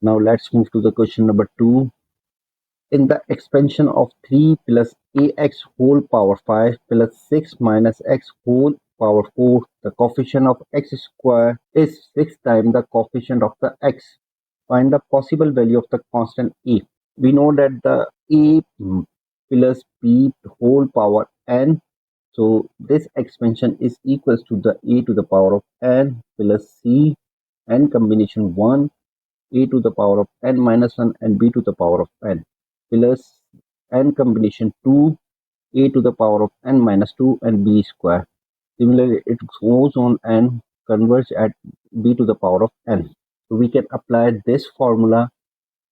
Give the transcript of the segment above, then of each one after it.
Now let's move to the question number 2. In the expansion of 3 plus ax whole power 5 plus 6 minus x whole power 4, the coefficient of x square is 6 times the coefficient of the x. Find the possible value of the constant a. We know that the a plus b whole power n. So this expansion is equals to the a to the power of n plus c n combination 1, a to the power of n minus 1 and b to the power of n plus n combination 2, a to the power of n minus 2 and b square. Similarly, it goes on and converge at b to the power of n. So we can apply this formula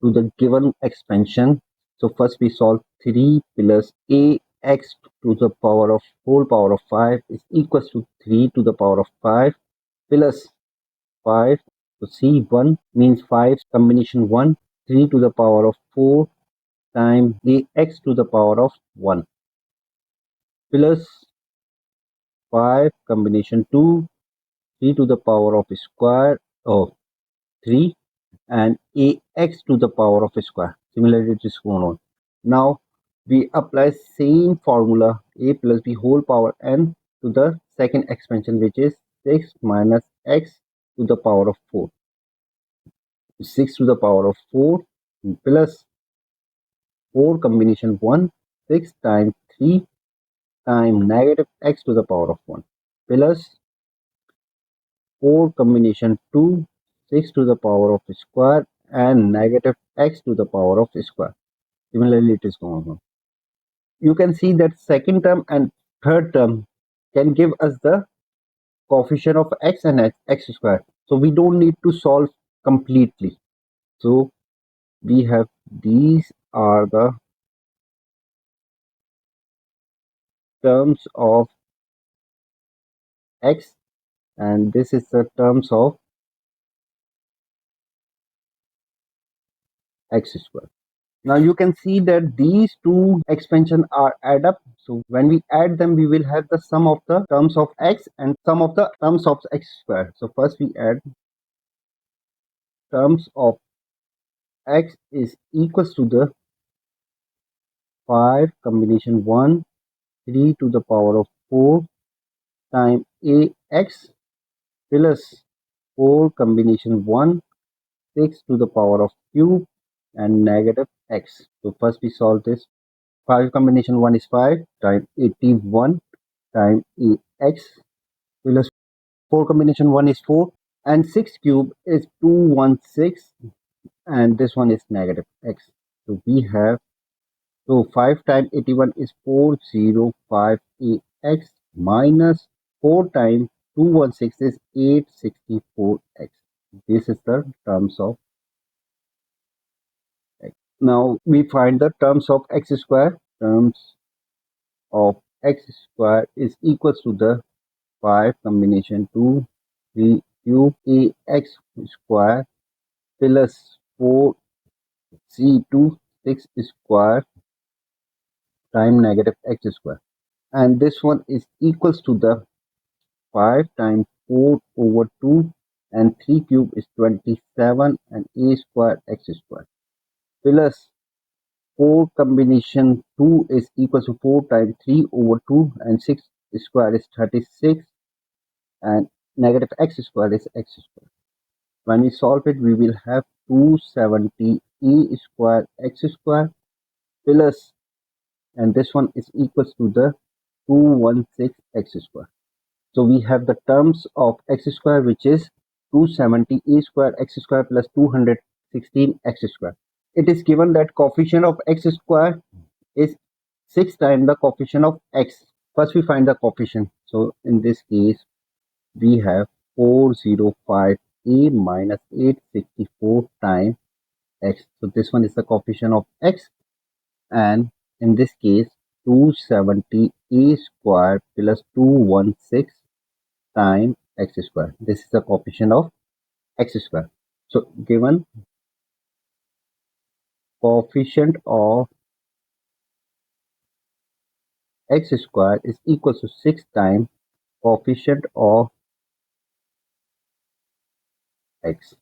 to the given expansion. So first we solve 3 plus ax to the power of whole power of 5 is equals to 3 to the power of 5 plus 5. So C1 means 5 combination 1, 3 to the power of 4 times ax to the power of 1 plus 5 combination 2, 3 to the power of square of 3 and ax to the power of square. Similarly, it is going on. Now we apply same formula a plus b whole power n to the second expansion, which is 6 minus x to the power of 4. 6 to the power of 4 plus 4 combination 1, 6 times 3 times negative x to the power of 1 plus 4 combination 2, 6 to the power of square and negative x to the power of square. Similarly, it is going on. You can see that second term and third term can give us the coefficient of x and x square. So we don't need to solve completely. So we have these are the terms of x and this is the terms of x square. Now you can see that these two expansion are add up. So when we add them, we will have the sum of the terms of x and sum of the terms of x square. So first we add terms of x is equals to the 5 combination 1, 3 to the power of 4 times ax plus 4 combination 1, 6 to the power of cube and negative x. So first we solve this. 5 combination 1 is 5 times 81 times ax plus 4 combination 1 is 4 and 6 cube is 216 and this one is negative x. So we have, so 5 times 81 is 405 ax minus 4 times 216 is 864x. This is the terms of x. Now we find the terms of x square. Terms of x square is equals to the 5 combination 2 3 cube ax square plus 4 c2 6 square times negative x square, and this one is equals to the 5 times 4 over 2 and 3 cube is 27 and a square x square plus 4 combination 2 is equals to 4 times 3 over 2 and 6 square is 36 and negative x square is x square. When we solve it, we will have 270 a square x square plus, and this one is equals to the 216 x square. So we have the terms of x square, which is 270 a square x square plus 216 x square. It is given that coefficient of x square is 6 times the coefficient of x. First we find the coefficient. So in this case, we have 405 a minus 864 times x. So this one is the coefficient of x, and in this case 270 a square plus 216 times x square. This is the coefficient of x square. So given coefficient of x square is equal to 6 times coefficient of x.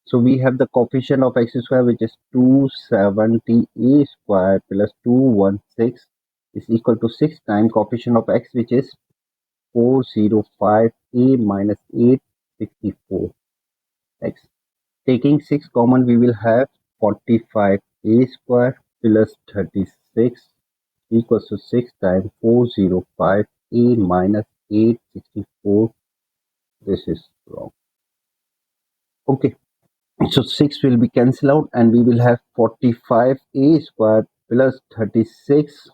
So we have the coefficient of x square, which is 270a square plus 216 is equal to 6 times coefficient of x, which is 405a minus 864 x. Taking 6 common, we will have 45a square plus 36 equals to 6 times 405a minus 864. This is wrong. Okay, so 6 will be cancelled out and we will have 45a square plus 36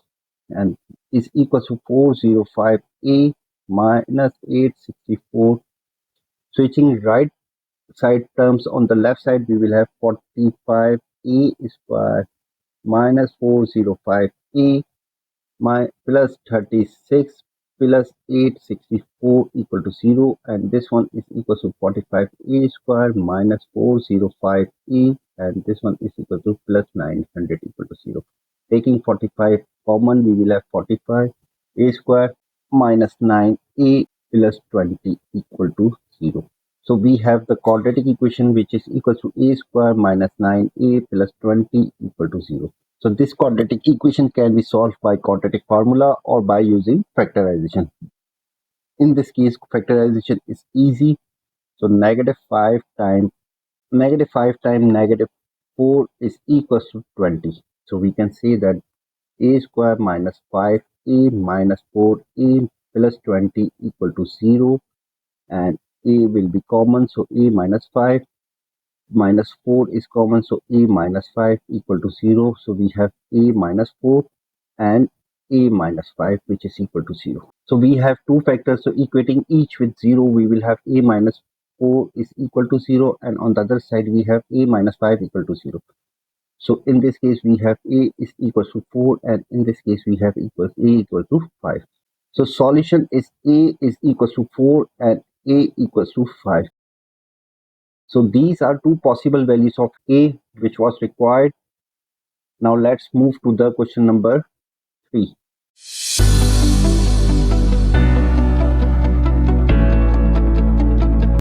and is equals to 405a minus 864. Switching right side terms on the left side, we will have 45a square minus 405a plus 36 plus 864 equal to 0, and this one is equal to 45a square minus 405a, and this one is equal to plus 900 equal to 0. Taking 45 common, we will have 45a square minus 9a plus 20 equal to 0. So we have the quadratic equation, which is equal to a square minus 9a plus 20 equal to 0. So this quadratic equation can be solved by quadratic formula or by using factorization. In this case, factorization is easy. So negative 5 times negative 4 is equals to 20. So we can say that a square minus 5a minus 4a plus 20 equal to 0, and a will be common, so a minus 5 minus 4 is common, so a minus 5 equal to 0. So we have a minus 4 and a minus 5, which is equal to 0. So we have two factors, so equating each with 0, we will have a minus 4 is equal to 0, and on the other side we have a minus 5 equal to 0. So in this case we have a is equal to 4, and in this case we have a equal to 5. So solution is a is equal to 4 and a equals to 5. So these are two possible values of a which was required. Now let's move to the question number 3.